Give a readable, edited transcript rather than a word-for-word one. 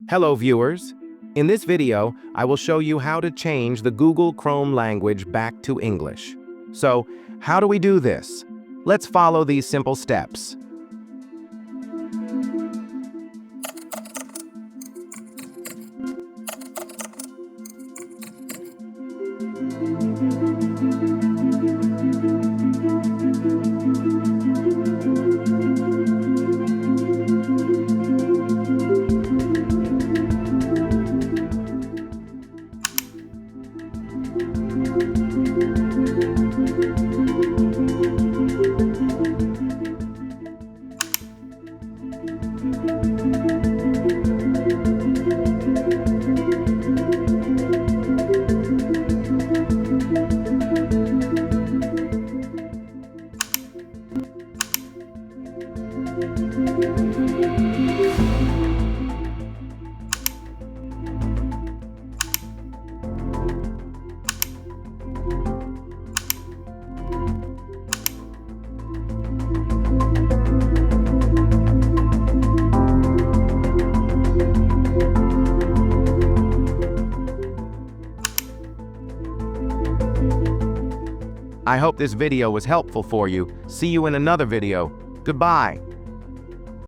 Hello viewers! In this video, I will show you how to change the Google Chrome language back to English. So, how do we do this? Let's follow these simple steps. I hope this video was helpful for you. See you in another video. Goodbye.